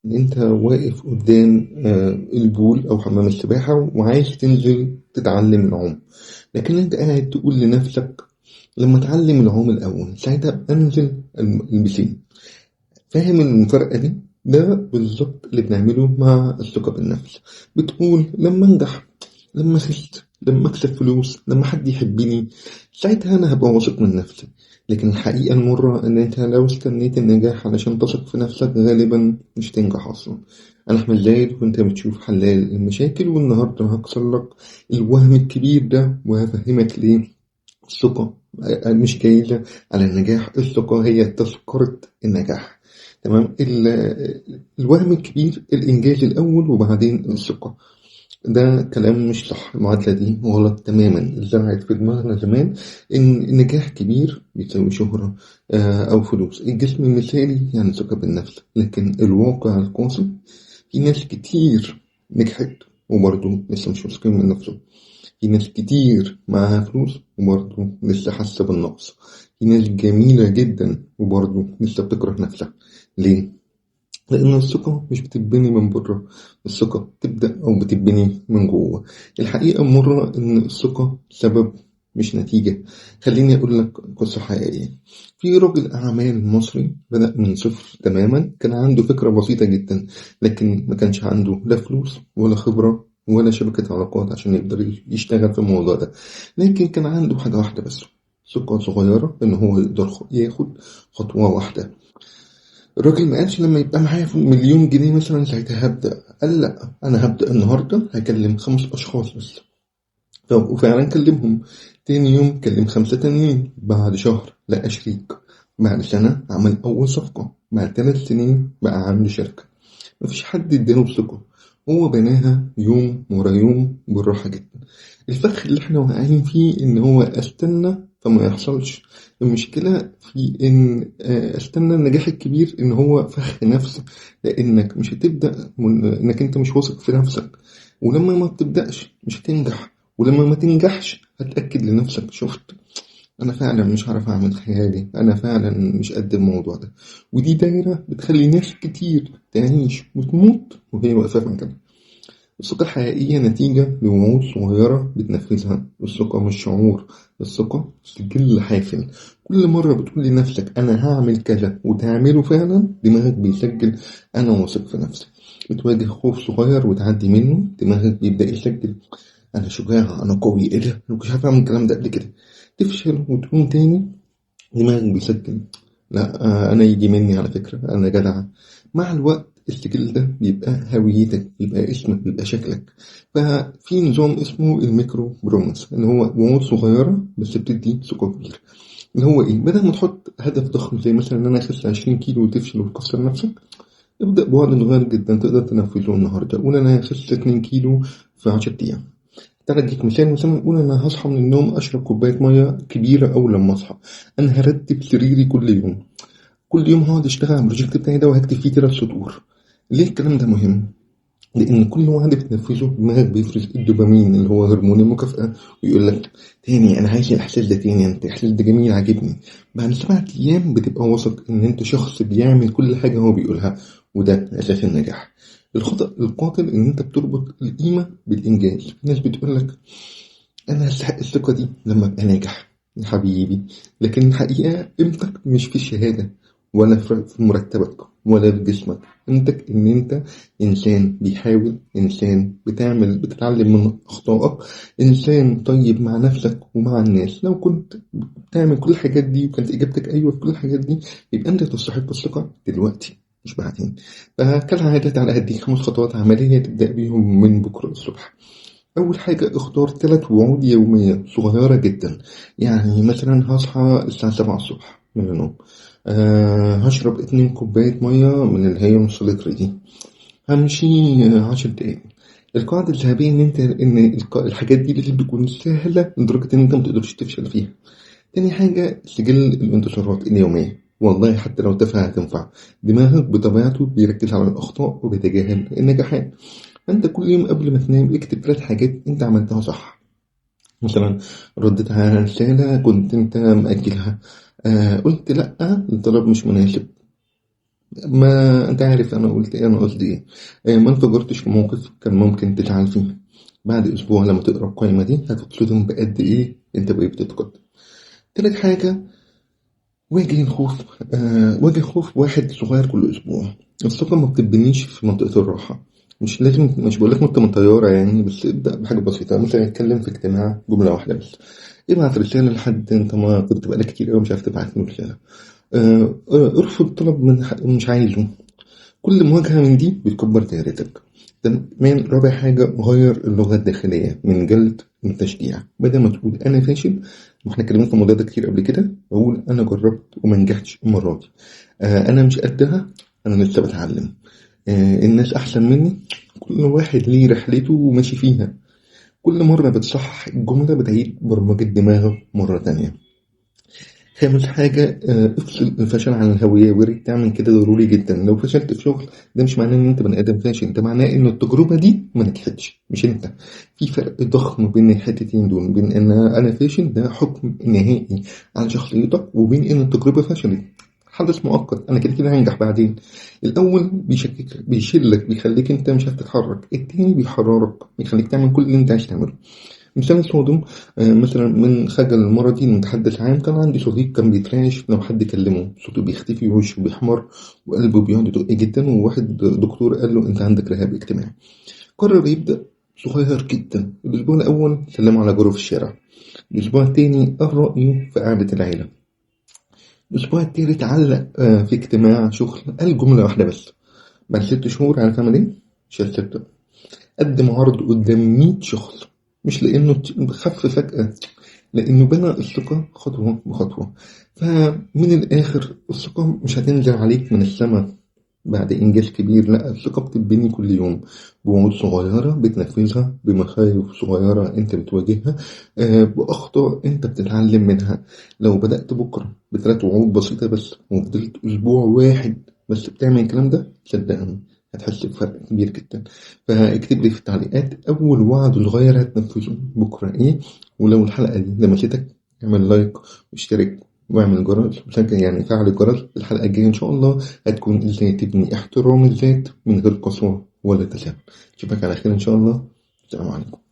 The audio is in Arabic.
إن أنت واقف قدام البول أو حمام السباحة وعايز تنزل تتعلم العوم، لكن أنت قاعد تقول لنفسك لما أتعلم العوم الأول ساعتها أنزل البسين. فاهم المفارقة دي؟ ده بالظبط اللي بنعمله مع الثقة بالنفس. بتقول لما أنجح، لما أخس، لما أكسب فلوس، لما حد يحبني، ساعتها أنا هبقى واثق من نفسي. لكن الحقيقة المرة إن أنت لو استنيت النجاح علشان تثق في نفسك غالبا مش تنجح أصلا. أنا أحمد زايد وأنت بتشوف حلال المشاكل، والنهاردة هكسر لك الوهم الكبير ده وهفهمك ليه الثقة مش جاية على النجاح. الثقة هي تذكرة النجاح. تمام. الوهم الكبير الإنجاز الأول وبعدين الثقة. ده كلام مش صح، المعادلة دي غلط تماما. زرعت في دماغنا زمان إن النجاح كبير بيساوي شهرة أو فلوس. الجسم المثالي يعني ثقة بالنفس، لكن الواقع القاسي في ناس كتير نجحت وبرضه لسه مش واثقين من نفسهم. في ناس كتير معاها فلوس وبرضه لسه حاسة بالنقص. في ناس جميلة جدا وبرضه لسه بتكره نفسها. ليه؟ لأن الثقة مش بتتبني من بره، الثقة بتبدأ أو بتتبني من جوه. الحقيقة مرة إن الثقة سبب مش نتيجة. خليني أقول لك قصة حقيقية. في رجل أعمال مصري بدأ من صفر تماما. كان عنده فكرة بسيطة جدا، لكن ما كانش عنده لا فلوس ولا خبرة ولا شبكة علاقات عشان يقدر يشتغل في الموضوع ده. لكن كان عنده حاجة واحدة بس، ثقة صغيرة إن هو يقدر ياخد خطوة واحدة. الراجل ما قالش لما يبقى معايا مليون جنيه مثلا ساعتها هبدأ. قال لأ، أنا هبدأ النهاردة هكلم 5 أشخاص بس. وفعلا كلمهم. تاني يوم كلم 5 تانيين. بعد شهر لقى شريك. بعد سنة عمل أول صفقة. بعد 3 سنين بقى عنده شركة. مفيش حد اداله بثقة، هو بناها يوم ورا يوم بالراحة جدا. الفخ اللي احنا واقعين فيه ان هو استنى فما يحصلش. المشكلة في ان استنى النجاح الكبير ان هو فخ نفس. لانك مش هتبدأ انك انت مش واثق في نفسك، ولما ما بتبدأش مش هتنجح، ولما ما تنجحش هتأكد لنفسك شفت أنا فعلا مش عارف أعمل خيالي، أنا فعلا مش قد الموضوع ده. ودي دايرة بتخلي ناس كتير تعيش وتموت وهي واقفة في مكانها. الثقة الحقيقية نتيجة لوعود صغيرة بتنفذها. الثقة مش شعور، الثقة سجل حافل. كل مرة بتقول لنفسك أنا هعمل كذا وتعمله فعلا، دماغك بيسجل أنا واثق في نفسي. بتواجه خوف صغير وتعدي منه، دماغك بيبدأ يسجل أنا شجاع، أنا قوي. إيه ده؟ أنا مش عارف أعمل الكلام ده قبل كده. تفشل وتقوم تاني، دماغك بيسجل لا أنا يجي مني على فكرة، أنا جدع. مع الوقت السجل ده بيبقى هويتك، بيبقى اسمك، بيبقى شكلك. ففي نظام اسمه الميكرو برومانس، اللي هو وعود صغيرة بس بتدي ثقة كبيرة. اللي هو إيه؟ بدل ما تحط هدف ضخم زي مثلا إن أنا أخس 20 كيلو وتفشل وتكسر نفسك، ابدأ بوعد صغير جدا تقدر تنفذه النهاردة. قول أنا هخس 2 كيلو في 10 أيام. تعالى أديك مثال. مثلا نقول أنا هصحى من النوم أشرب كوباية مية كبيرة أول لما أصحى. أنا هرتب سريري كل يوم. كل يوم هقعد أشتغل على البروجكت بتاعي ده وهكتب فيه 3 سطور. ليه الكلام ده مهم؟ لأن كل وعد بتنفذه دماغك بيفرز الدوبامين اللي هو هرمون المكافأة، ويقول لك تاني أنا عايز الإحساس ده تاني، أنت الإحساس ده جميل عاجبني. بعد 7 أيام بتبقى واثق إن أنت شخص بيعمل كل حاجة هو بيقولها، وده أساس النجاح. الخطأ القاتل إن أنت بتربط القيمة بالإنجاز. في ناس بتقول لك أنا هستحق الثقة دي لما أبقى ناجح يا حبيبي، لكن الحقيقة قيمتك مش في الشهادة ولا في مرتبك ولا في جسمك. قيمتك إن أنت إنسان بيحاول، إنسان بتتعلم من أخطائك، إنسان طيب مع نفسك ومع الناس. لو كنت بتعمل كل الحاجات دي وكانت إجابتك أيوة في كل الحاجات دي، يبقى أنت تستحق الثقة دلوقتي مش بعدين. فكالعادة تعالى هديك 5 خطوات عملية تبدأ بيهم من بكرة الصبح. أول حاجة اختار 3 وعود يومية صغيرة جدا. يعني مثلا هصحى الساعة 7 الصبح من النوم، هشرب 2 كوباية مية من اللي هي نص لتر دي، همشي 10 دقايق. القاعدة الذهبية إن الحاجات دي لازم تكون سهلة لدرجة إن أنت متقدرش تفشل فيها. تاني حاجة سجل الانتصارات اليومية، والله حتى لو تافهة هتنفع. دماغك بطبيعته بيركز على الأخطاء وبيتجاهل النجاحات. فأنت كل يوم قبل ما تنام اكتب 3 حاجات أنت عملتها صح. مثلا رديت على رسالة كنت أنت مأجلها، قلت لأ لطلب مش مناسب، ما انت عارف انا قلت ايه، انا قصدي ايه. ما انفجرتش في موقف كان ممكن تزعل فيه. بعد اسبوع لما تقرا القائمه دي هتتصدم بقد ايه انت بقيت بتتقدم. تالت حاجه، واجه الخوف. واجه خوف واحد صغير كل اسبوع. الثقه ما بتتبنيش في منطقه الراحه. مش لازم، مش بقول لك نط من طياره يعني، بس ابدا بحاجه بسيطه. مثلا اتكلم في اجتماع جمله واحده بس. ابعت رساله لحد انت ما كنت بقالك كتير قوي مش عارف تبعت له رساله. ارفض طلب من مش عايزه. كل مواجهة من دي بتكبر دايرتك. تمام. رابع حاجة، غير اللغة الداخلية من جلد من تشجيع. بدل ما تقول أنا فاشل، واحنا اتكلمنا في الموضوع ده كتير قبل كده، بقول أنا جربت وما نجحتش المرة دي. أنا مش قدها، أنا لسه بتعلم. الناس أحسن مني. كل واحد ليه رحلته وماشي فيها. كل مرة بتصحح الجملة بتعيد برمجة دماغه مرة تانية. خامس حاجة، افصل الفشل عن الهوية. وريت تعمل كده ضروري جدا. لو فشلت في شغل، ده مش معناه ان انت بني ادم فاشل، ده معناه ان التجربة دي ما نجحتش مش انت. في فرق ضخم بين الحتتين دول، بين ان انا فاشل ده حكم نهائي على شخصيتك، وبين ان التجربة فشلت حدث مؤقت انا كده كده هنجح بعدين. الاول بيشكك بيشلك بيخليك انت مش عارف تتحرك، التاني بيحررك بيخليك تعمل كل اللي انت عايز تعمله. مثال صادم، مثلا من خجل مرضي المتحدث عام. كان عندي صديق كان بيترعش لو حد كلمه، صوته بيختفي ووشه بيحمر وقلبه بيقعد يدق جدا. وواحد دكتور قال له انت عندك رهاب اجتماعي. قرر يبدأ صغير جدا. الأسبوع الأول سلم على جاره في الشارع. الأسبوع التاني قال رأيه في قعدة العيلة. الأسبوع التالت علق في اجتماع شغل قال جملة واحدة بس. بعد 6 شهور عارف عمل ايه؟ مش هتصدق، قدم عرض قدام 100 شخص. مش لأنه خف فجأة، لأنه بنى الثقة خطوة بخطوة. فمن الآخر الثقة مش هتنزل عليك من السماء بعد إنجاز كبير. لا، الثقة بتتبني كل يوم بوعود صغيرة بتنفذها، بمخاوف صغيرة أنت بتواجهها، بأخطاء أنت بتتعلم منها. لو بدأت بكرة ب3 وعود بسيطة بس، وفضلت أسبوع واحد بس بتعمل الكلام ده، صدقني هتحس بفرق كبير جدا. فاكتب لي في التعليقات أول وعد صغير هتنفذه بكرة إيه. ولو الحلقة دي لمستك، اعمل لايك واشترك واعمل جرس وسجل، يعني فعل الجرس. الحلقة الجاية إن شاء الله هتكون إزاي تبني احترام الذات من غير قسوة ولا تساهل. أشوفك على خير إن شاء الله. السلام عليكم.